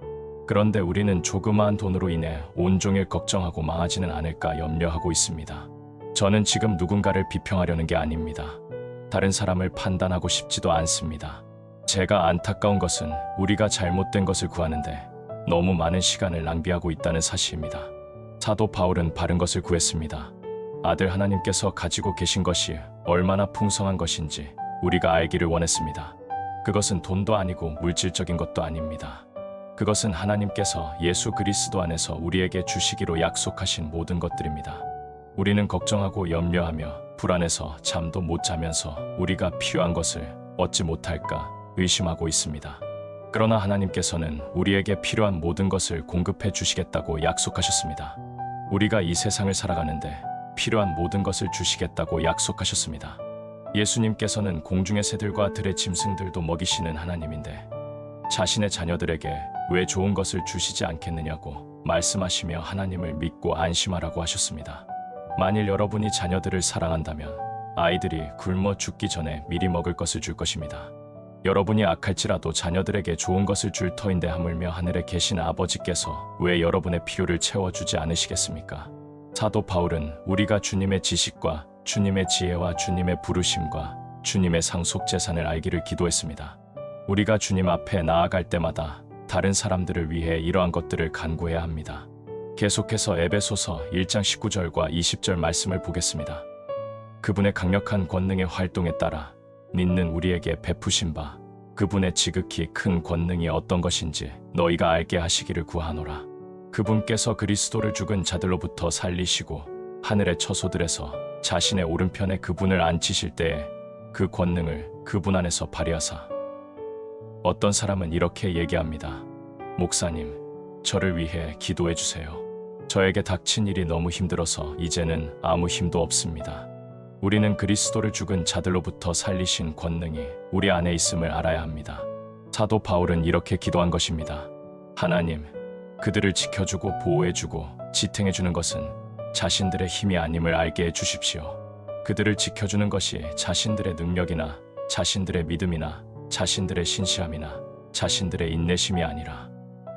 그런데 우리는 조그마한 돈으로 인해 온종일 걱정하고 망하지는 않을까 염려하고 있습니다. 저는 지금 누군가를 비평하려는 게 아닙니다. 다른 사람을 판단하고 싶지도 않습니다. 제가 안타까운 것은 우리가 잘못된 것을 구하는데 너무 많은 시간을 낭비하고 있다는 사실입니다. 사도 바울은 바른 것을 구했습니다. 아들 하나님께서 가지고 계신 것이 얼마나 풍성한 것인지 우리가 알기를 원했습니다. 그것은 돈도 아니고 물질적인 것도 아닙니다. 그것은 하나님께서 예수 그리스도 안에서 우리에게 주시기로 약속하신 모든 것들입니다. 우리는 걱정하고 염려하며 불안해서 잠도 못 자면서 우리가 필요한 것을 얻지 못할까 의심하고 있습니다. 그러나 하나님께서는 우리에게 필요한 모든 것을 공급해 주시겠다고 약속하셨습니다. 우리가 이 세상을 살아가는데 필요한 모든 것을 주시겠다고 약속하셨습니다. 예수님께서는 공중의 새들과 들의 짐승들도 먹이시는 하나님인데 자신의 자녀들에게 왜 좋은 것을 주시지 않겠느냐고 말씀하시며 하나님을 믿고 안심하라고 하셨습니다. 만일 여러분이 자녀들을 사랑한다면 아이들이 굶어 죽기 전에 미리 먹을 것을 줄 것입니다. 여러분이 악할지라도 자녀들에게 좋은 것을 줄 터인데 하물며 하늘에 계신 아버지께서 왜 여러분의 필요를 채워주지 않으시겠습니까? 사도 바울은 우리가 주님의 지식과 주님의 지혜와 주님의 부르심과 주님의 상속 재산을 알기를 기도했습니다. 우리가 주님 앞에 나아갈 때마다 다른 사람들을 위해 이러한 것들을 간구해야 합니다. 계속해서 에베소서 1장 19절과 20절 말씀을 보겠습니다. 그분의 강력한 권능의 활동에 따라 믿는 우리에게 베푸신 바 그분의 지극히 큰 권능이 어떤 것인지 너희가 알게 하시기를 구하노라. 그분께서 그리스도를 죽은 자들로부터 살리시고 하늘의 처소들에서 자신의 오른편에 그분을 앉히실 때에 그 권능을 그분 안에서 발휘하사. 어떤 사람은 이렇게 얘기합니다. 목사님, 저를 위해 기도해 주세요. 저에게 닥친 일이 너무 힘들어서 이제는 아무 힘도 없습니다. 우리는 그리스도를 죽은 자들로부터 살리신 권능이 우리 안에 있음을 알아야 합니다. 사도 바울은 이렇게 기도한 것입니다. 하나님, 그들을 지켜주고 보호해주고 지탱해주는 것은 자신들의 힘이 아님을 알게 해주십시오. 그들을 지켜주는 것이 자신들의 능력이나 자신들의 믿음이나 자신들의 신실함이나 자신들의 인내심이 아니라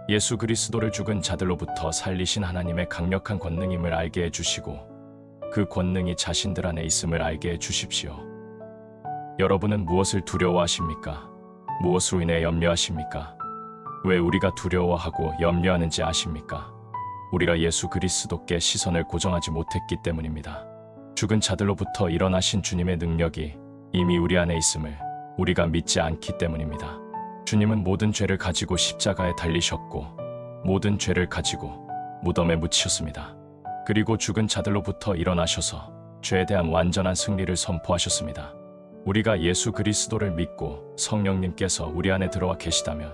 예수 그리스도를 죽은 자들로부터 살리신 하나님의 강력한 권능임을 알게 해주시고 그 권능이 자신들 안에 있음을 알게 해주십시오. 여러분은 무엇을 두려워하십니까? 무엇으로 인해 염려하십니까? 왜 우리가 두려워하고 염려하는지 아십니까? 우리가 예수 그리스도께 시선을 고정하지 못했기 때문입니다. 죽은 자들로부터 일어나신 주님의 능력이 이미 우리 안에 있음을 우리가 믿지 않기 때문입니다. 주님은 모든 죄를 가지고 십자가에 달리셨고 모든 죄를 가지고 무덤에 묻히셨습니다. 그리고 죽은 자들로부터 일어나셔서 죄에 대한 완전한 승리를 선포하셨습니다. 우리가 예수 그리스도를 믿고 성령님께서 우리 안에 들어와 계시다면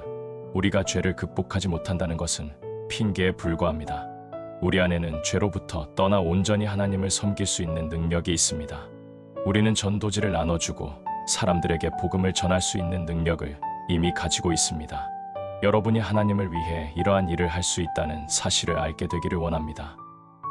우리가 죄를 극복하지 못한다는 것은 핑계에 불과합니다. 우리 안에는 죄로부터 떠나 온전히 하나님을 섬길 수 있는 능력이 있습니다. 우리는 전도지를 나눠주고 사람들에게 복음을 전할 수 있는 능력을 이미 가지고 있습니다. 여러분이 하나님을 위해 이러한 일을 할 수 있다는 사실을 알게 되기를 원합니다.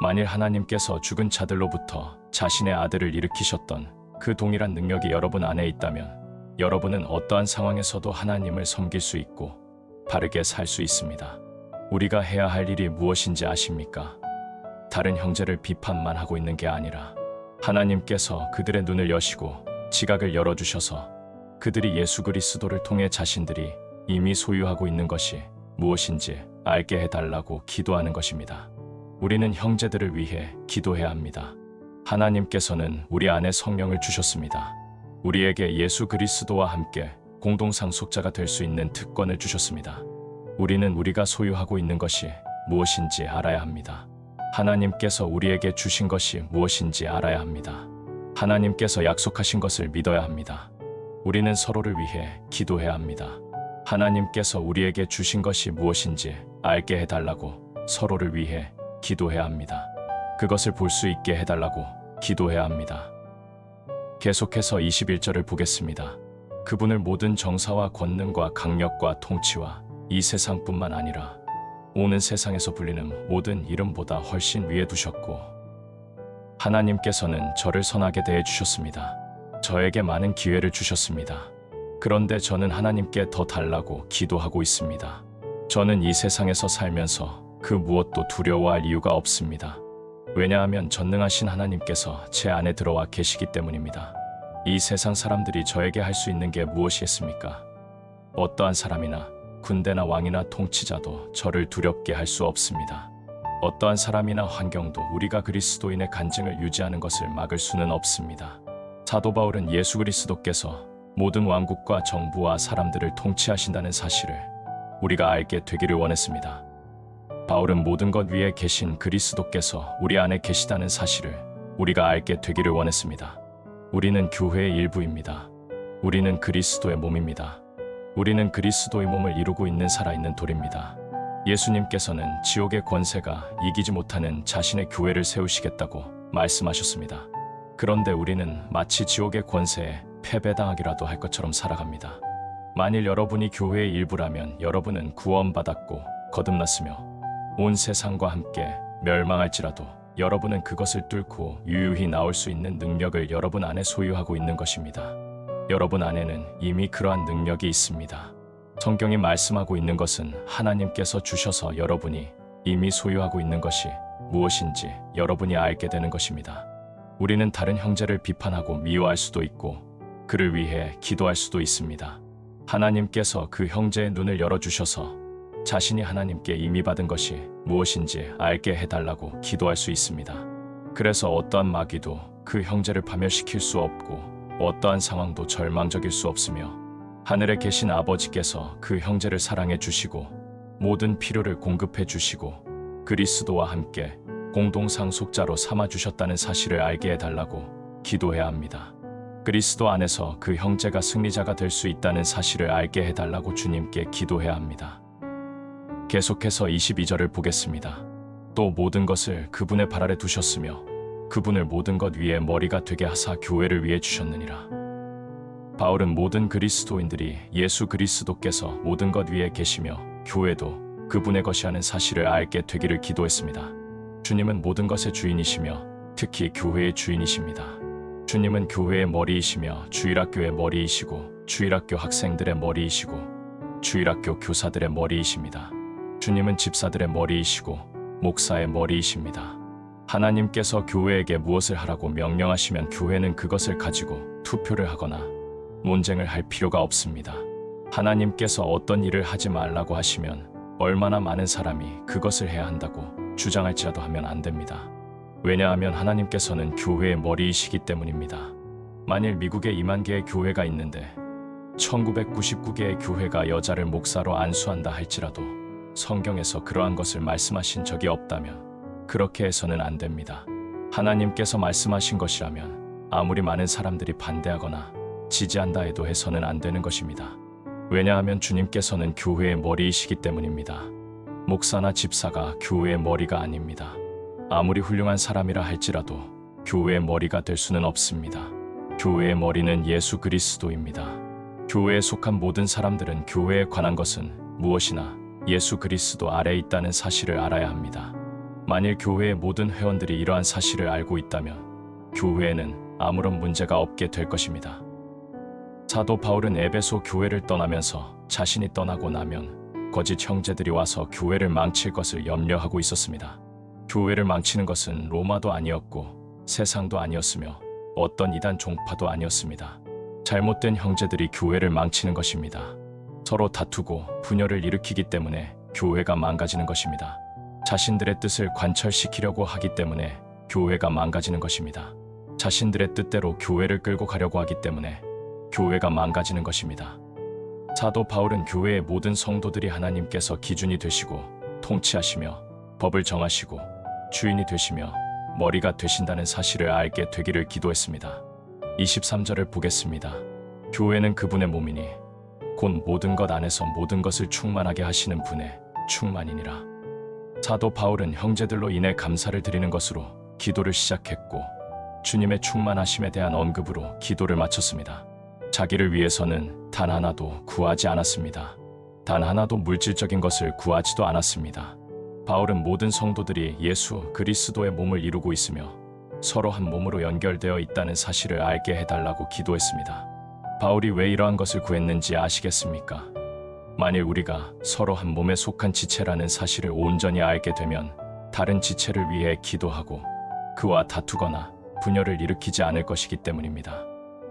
만일 하나님께서 죽은 자들로부터 자신의 아들을 일으키셨던 그 동일한 능력이 여러분 안에 있다면 여러분은 어떠한 상황에서도 하나님을 섬길 수 있고 바르게 살 수 있습니다. 우리가 해야 할 일이 무엇인지 아십니까? 다른 형제를 비판만 하고 있는 게 아니라 하나님께서 그들의 눈을 여시고 지각을 열어주셔서 그들이 예수 그리스도를 통해 자신들이 이미 소유하고 있는 것이 무엇인지 알게 해달라고 기도하는 것입니다. 우리는 형제들을 위해 기도해야 합니다. 하나님께서는 우리 안에 성령을 주셨습니다. 우리에게 예수 그리스도와 함께 공동상속자가 될 수 있는 특권을 주셨습니다. 우리는 우리가 소유하고 있는 것이 무엇인지 알아야 합니다. 하나님께서 우리에게 주신 것이 무엇인지 알아야 합니다. 하나님께서 약속하신 것을 믿어야 합니다. 우리는 서로를 위해 기도해야 합니다. 하나님께서 우리에게 주신 것이 무엇인지 알게 해달라고 서로를 위해 기도해야 합니다. 그것을 볼 수 있게 해달라고 기도해야 합니다. 계속해서 21절을 보겠습니다. 그분을 모든 정사와 권능과 강력과 통치와 이 세상뿐만 아니라 오는 세상에서 불리는 모든 이름보다 훨씬 위에 두셨고 하나님께서는 저를 선하게 대해 주셨습니다. 저에게 많은 기회를 주셨습니다. 그런데 저는 하나님께 더 달라고 기도하고 있습니다. 저는 이 세상에서 살면서 그 무엇도 두려워할 이유가 없습니다. 왜냐하면 전능하신 하나님께서 제 안에 들어와 계시기 때문입니다. 이 세상 사람들이 저에게 할 수 있는 게 무엇이겠습니까? 어떠한 사람이나 군대나 왕이나 통치자도 저를 두렵게 할 수 없습니다. 어떠한 사람이나 환경도 우리가 그리스도인의 간증을 유지하는 것을 막을 수는 없습니다. 사도 바울은 예수 그리스도께서 모든 왕국과 정부와 사람들을 통치하신다는 사실을 우리가 알게 되기를 원했습니다. 바울은 모든 것 위에 계신 그리스도께서 우리 안에 계시다는 사실을 우리가 알게 되기를 원했습니다. 우리는 교회의 일부입니다. 우리는 그리스도의 몸입니다. 우리는 그리스도의 몸을 이루고 있는 살아있는 돌입니다. 예수님께서는 지옥의 권세가 이기지 못하는 자신의 교회를 세우시겠다고 말씀하셨습니다. 그런데 우리는 마치 지옥의 권세에 패배당하기라도 할 것처럼 살아갑니다. 만일 여러분이 교회의 일부라면 여러분은 구원받았고 거듭났으며 온 세상과 함께 멸망할지라도 여러분은 그것을 뚫고 유유히 나올 수 있는 능력을 여러분 안에 소유하고 있는 것입니다. 여러분 안에는 이미 그러한 능력이 있습니다. 성경이 말씀하고 있는 것은 하나님께서 주셔서 여러분이 이미 소유하고 있는 것이 무엇인지 여러분이 알게 되는 것입니다. 우리는 다른 형제를 비판하고 미워할 수도 있고 그를 위해 기도할 수도 있습니다. 하나님께서 그 형제의 눈을 열어주셔서 자신이 하나님께 이미 받은 것이 무엇인지 알게 해달라고 기도할 수 있습니다. 그래서 어떠한 마귀도 그 형제를 파멸시킬 수 없고 어떠한 상황도 절망적일 수 없으며 하늘에 계신 아버지께서 그 형제를 사랑해 주시고 모든 필요를 공급해 주시고 그리스도와 함께 공동상속자로 삼아 주셨다는 사실을 알게 해달라고 기도해야 합니다. 그리스도 안에서 그 형제가 승리자가 될 수 있다는 사실을 알게 해달라고 주님께 기도해야 합니다. 계속해서 22절을 보겠습니다. 또 모든 것을 그분의 발 아래 두셨으며 그분을 모든 것 위에 머리가 되게 하사 교회를 위해 주셨느니라. 바울은 모든 그리스도인들이 예수 그리스도께서 모든 것 위에 계시며 교회도 그분의 것이 하는 사실을 알게 되기를 기도했습니다. 주님은 모든 것의 주인이시며 특히 교회의 주인이십니다. 주님은 교회의 머리이시며 주일학교의 머리이시고 주일학교 학생들의 머리이시고 주일학교 교사들의 머리이십니다. 주님은 집사들의 머리이시고 목사의 머리이십니다. 하나님께서 교회에게 무엇을 하라고 명령하시면 교회는 그것을 가지고 투표를 하거나 논쟁을 할 필요가 없습니다. 하나님께서 어떤 일을 하지 말라고 하시면 얼마나 많은 사람이 그것을 해야 한다고 주장할지라도 하면 안 됩니다. 왜냐하면 하나님께서는 교회의 머리이시기 때문입니다. 만일 미국에 2만 개의 교회가 있는데 1999개의 교회가 여자를 목사로 안수한다 할지라도 성경에서 그러한 것을 말씀하신 적이 없다면 그렇게 해서는 안 됩니다. 하나님께서 말씀하신 것이라면 아무리 많은 사람들이 반대하거나 지지한다 해도 해서는 안 되는 것입니다. 왜냐하면 주님께서는 교회의 머리이시기 때문입니다. 목사나 집사가 교회의 머리가 아닙니다. 아무리 훌륭한 사람이라 할지라도 교회의 머리가 될 수는 없습니다. 교회의 머리는 예수 그리스도입니다. 교회에 속한 모든 사람들은 교회에 관한 것은 무엇이나 예수 그리스도 아래에 있다는 사실을 알아야 합니다. 만일 교회의 모든 회원들이 이러한 사실을 알고 있다면 교회에는 아무런 문제가 없게 될 것입니다. 사도 바울은 에베소 교회를 떠나면서 자신이 떠나고 나면 거짓 형제들이 와서 교회를 망칠 것을 염려하고 있었습니다. 교회를 망치는 것은 로마도 아니었고 세상도 아니었으며 어떤 이단 종파도 아니었습니다. 잘못된 형제들이 교회를 망치는 것입니다. 서로 다투고 분열을 일으키기 때문에 교회가 망가지는 것입니다. 자신들의 뜻을 관철시키려고 하기 때문에 교회가 망가지는 것입니다. 자신들의 뜻대로 교회를 끌고 가려고 하기 때문에 교회가 망가지는 것입니다. 사도 바울은 교회의 모든 성도들이 하나님께서 기준이 되시고 통치하시며 법을 정하시고 주인이 되시며 머리가 되신다는 사실을 알게 되기를 기도했습니다. 23절을 보겠습니다. 교회는 그분의 몸이니 곧 모든 것 안에서 모든 것을 충만하게 하시는 분의 충만이니라. 사도 바울은 형제들로 인해 감사를 드리는 것으로 기도를 시작했고 주님의 충만하심에 대한 언급으로 기도를 마쳤습니다. 자기를 위해서는 단 하나도 구하지 않았습니다. 단 하나도 물질적인 것을 구하지도 않았습니다. 바울은 모든 성도들이 예수 그리스도의 몸을 이루고 있으며 서로 한 몸으로 연결되어 있다는 사실을 알게 해달라고 기도했습니다. 바울이 왜 이러한 것을 구했는지 아시겠습니까? 만일 우리가 서로 한 몸에 속한 지체라는 사실을 온전히 알게 되면 다른 지체를 위해 기도하고 그와 다투거나 분열을 일으키지 않을 것이기 때문입니다.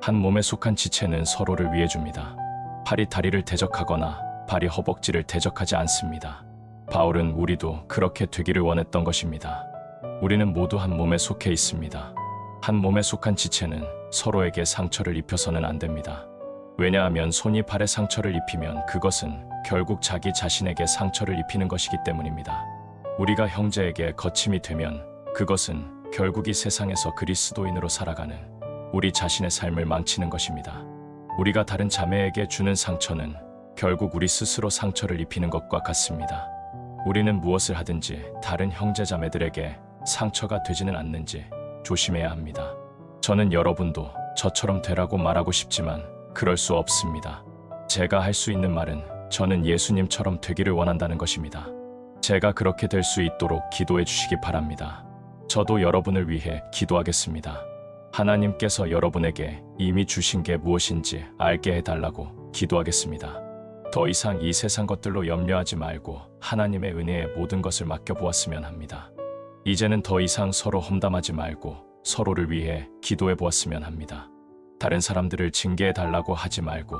한 몸에 속한 지체는 서로를 위해 줍니다. 팔이 다리를 대적하거나 발이 허벅지를 대적하지 않습니다. 바울은 우리도 그렇게 되기를 원했던 것입니다. 우리는 모두 한 몸에 속해 있습니다. 한 몸에 속한 지체는 서로에게 상처를 입혀서는 안 됩니다. 왜냐하면 손이 발에 상처를 입히면 그것은 결국 자기 자신에게 상처를 입히는 것이기 때문입니다. 우리가 형제에게 거침이 되면 그것은 결국 이 세상에서 그리스도인으로 살아가는 우리 자신의 삶을 망치는 것입니다. 우리가 다른 자매에게 주는 상처는 결국 우리 스스로 상처를 입히는 것과 같습니다. 우리는 무엇을 하든지 다른 형제 자매들에게 상처가 되지는 않는지 조심해야 합니다. 저는 여러분도 저처럼 되라고 말하고 싶지만 그럴 수 없습니다. 제가 할 수 있는 말은 저는 예수님처럼 되기를 원한다는 것입니다. 제가 그렇게 될 수 있도록 기도해 주시기 바랍니다. 저도 여러분을 위해 기도하겠습니다. 하나님께서 여러분에게 이미 주신 게 무엇인지 알게 해달라고 기도하겠습니다. 더 이상 이 세상 것들로 염려하지 말고 하나님의 은혜에 모든 것을 맡겨보았으면 합니다. 이제는 더 이상 서로 험담하지 말고 서로를 위해 기도해 보았으면 합니다. 다른 사람들을 징계해 달라고 하지 말고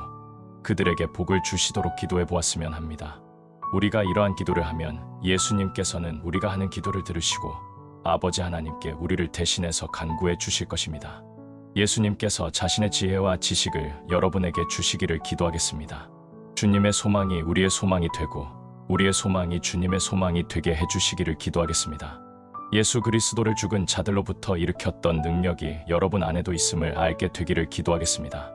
그들에게 복을 주시도록 기도해 보았으면 합니다. 우리가 이러한 기도를 하면 예수님께서는 우리가 하는 기도를 들으시고 아버지 하나님께 우리를 대신해서 간구해 주실 것입니다. 예수님께서 자신의 지혜와 지식을 여러분에게 주시기를 기도하겠습니다. 주님의 소망이 우리의 소망이 되고 우리의 소망이 주님의 소망이 되게 해주시기를 기도하겠습니다. 예수 그리스도를 죽은 자들로부터 일으켰던 능력이 여러분 안에도 있음을 알게 되기를 기도하겠습니다.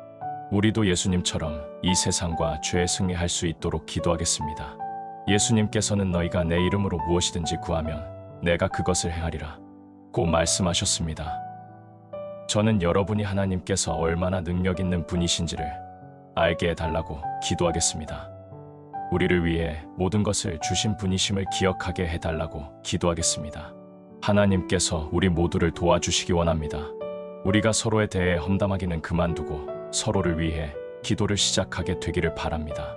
우리도 예수님처럼 이 세상과 죄에 승리할 수 있도록 기도하겠습니다. 예수님께서는 너희가 내 이름으로 무엇이든지 구하면 내가 그것을 행하리라 고 말씀하셨습니다. 저는 여러분이 하나님께서 얼마나 능력 있는 분이신지를 알게 해달라고 기도하겠습니다. 우리를 위해 모든 것을 주신 분이심을 기억하게 해달라고 기도하겠습니다. 하나님께서 우리 모두를 도와주시기 원합니다. 우리가 서로에 대해 험담하기는 그만두고 서로를 위해 기도를 시작하게 되기를 바랍니다.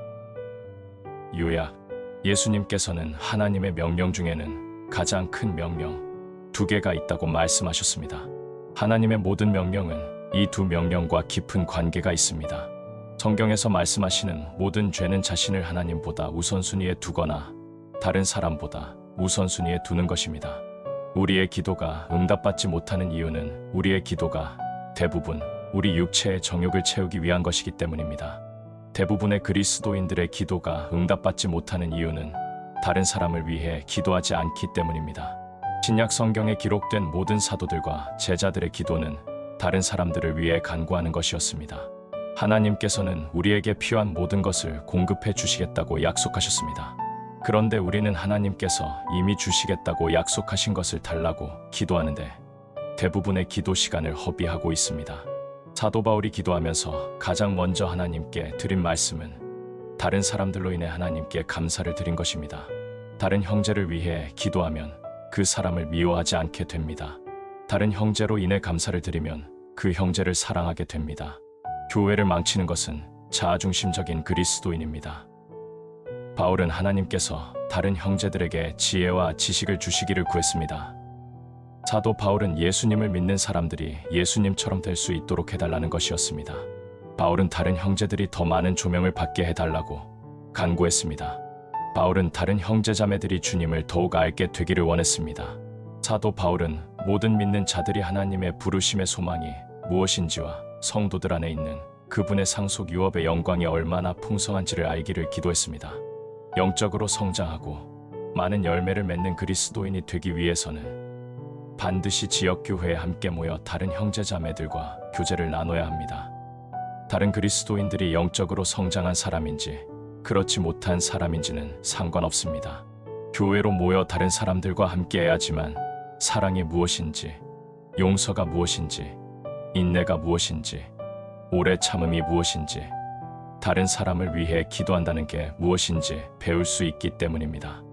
요약, 예수님께서는 하나님의 명령 중에는 가장 큰 명령 2개가 있다고 말씀하셨습니다. 하나님의 모든 명령은 이 2 명령과 깊은 관계가 있습니다. 성경에서 말씀하시는 모든 죄는 자신을 하나님보다 우선순위에 두거나 다른 사람보다 우선순위에 두는 것입니다. 우리의 기도가 응답받지 못하는 이유는 우리의 기도가 대부분 우리 육체의 정욕을 채우기 위한 것이기 때문입니다. 대부분의 그리스도인들의 기도가 응답받지 못하는 이유는 다른 사람을 위해 기도하지 않기 때문입니다. 신약 성경에 기록된 모든 사도들과 제자들의 기도는 다른 사람들을 위해 간구하는 것이었습니다. 하나님께서는 우리에게 필요한 모든 것을 공급해 주시겠다고 약속하셨습니다. 그런데 우리는 하나님께서 이미 주시겠다고 약속하신 것을 달라고 기도하는데 대부분의 기도 시간을 허비하고 있습니다. 사도 바울이 기도하면서 가장 먼저 하나님께 드린 말씀은 다른 사람들로 인해 하나님께 감사를 드린 것입니다. 다른 형제를 위해 기도하면 그 사람을 미워하지 않게 됩니다. 다른 형제로 인해 감사를 드리면 그 형제를 사랑하게 됩니다. 교회를 망치는 것은 자아중심적인 그리스도인입니다. 바울은 하나님께서 다른 형제들에게 지혜와 지식을 주시기를 구했습니다. 사도 바울은 예수님을 믿는 사람들이 예수님처럼 될 수 있도록 해달라는 것이었습니다. 바울은 다른 형제들이 더 많은 조명을 받게 해달라고 간구했습니다. 바울은 다른 형제자매들이 주님을 더욱 알게 되기를 원했습니다. 사도 바울은 모든 믿는 자들이 하나님의 부르심의 소망이 무엇인지와 성도들 안에 있는 그분의 상속 유업의 영광이 얼마나 풍성한지를 알기를 기도했습니다. 영적으로 성장하고 많은 열매를 맺는 그리스도인이 되기 위해서는 반드시 지역교회에 함께 모여 다른 형제자매들과 교제를 나눠야 합니다. 다른 그리스도인들이 영적으로 성장한 사람인지 그렇지 못한 사람인지는 상관없습니다. 교회로 모여 다른 사람들과 함께 해야지만 사랑이 무엇인지, 용서가 무엇인지, 인내가 무엇인지, 오래 참음이 무엇인지, 다른 사람을 위해 기도한다는 게 무엇인지 배울 수 있기 때문입니다.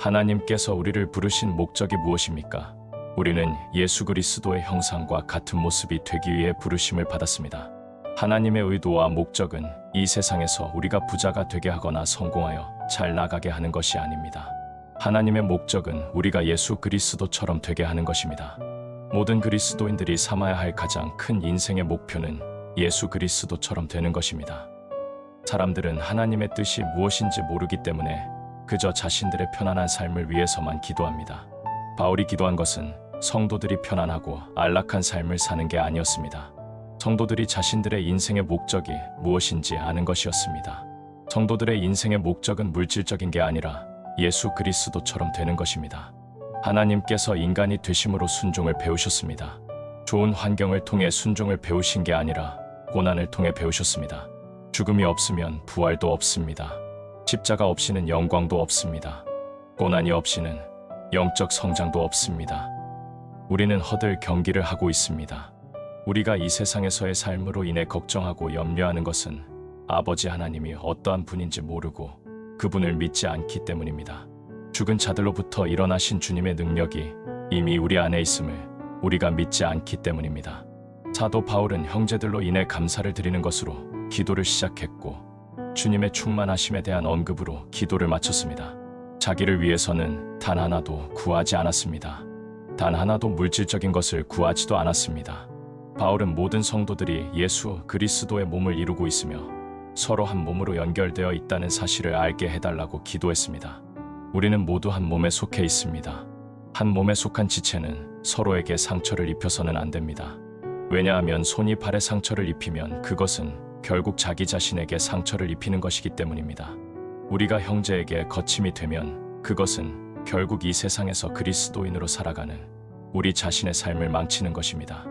하나님께서 우리를 부르신 목적이 무엇입니까? 우리는 예수 그리스도의 형상과 같은 모습이 되기 위해 부르심을 받았습니다. 하나님의 의도와 목적은 이 세상에서 우리가 부자가 되게 하거나 성공하여 잘 나가게 하는 것이 아닙니다. 하나님의 목적은 우리가 예수 그리스도처럼 되게 하는 것입니다. 모든 그리스도인들이 삼아야 할 가장 큰 인생의 목표는 예수 그리스도처럼 되는 것입니다. 사람들은 하나님의 뜻이 무엇인지 모르기 때문에 그저 자신들의 편안한 삶을 위해서만 기도합니다. 바울이 기도한 것은 성도들이 편안하고 안락한 삶을 사는 게 아니었습니다. 성도들이 자신들의 인생의 목적이 무엇인지 아는 것이었습니다. 성도들의 인생의 목적은 물질적인 게 아니라 예수 그리스도처럼 되는 것입니다. 하나님께서 인간이 되심으로 순종을 배우셨습니다. 좋은 환경을 통해 순종을 배우신 게 아니라 고난을 통해 배우셨습니다. 죽음이 없으면 부활도 없습니다. 십자가 없이는 영광도 없습니다. 고난이 없이는 영적 성장도 없습니다. 우리는 허들 경기를 하고 있습니다. 우리가 이 세상에서의 삶으로 인해 걱정하고 염려하는 것은 아버지 하나님이 어떠한 분인지 모르고 그분을 믿지 않기 때문입니다. 죽은 자들로부터 일어나신 주님의 능력이 이미 우리 안에 있음을 우리가 믿지 않기 때문입니다. 사도 바울은 형제들로 인해 감사를 드리는 것으로 기도를 시작했고 주님의 충만하심에 대한 언급으로 기도를 마쳤습니다. 자기를 위해서는 단 하나도 구하지 않았습니다. 단 하나도 물질적인 것을 구하지도 않았습니다. 바울은 모든 성도들이 예수 그리스도의 몸을 이루고 있으며 서로 한 몸으로 연결되어 있다는 사실을 알게 해달라고 기도했습니다. 우리는 모두 한 몸에 속해 있습니다. 한 몸에 속한 지체는 서로에게 상처를 입혀서는 안 됩니다. 왜냐하면 손이 발에 상처를 입히면 그것은 결국 자기 자신에게 상처를 입히는 것이기 때문입니다. 우리가 형제에게 거침이 되면 그것은 결국 이 세상에서 그리스도인으로 살아가는 우리 자신의 삶을 망치는 것입니다.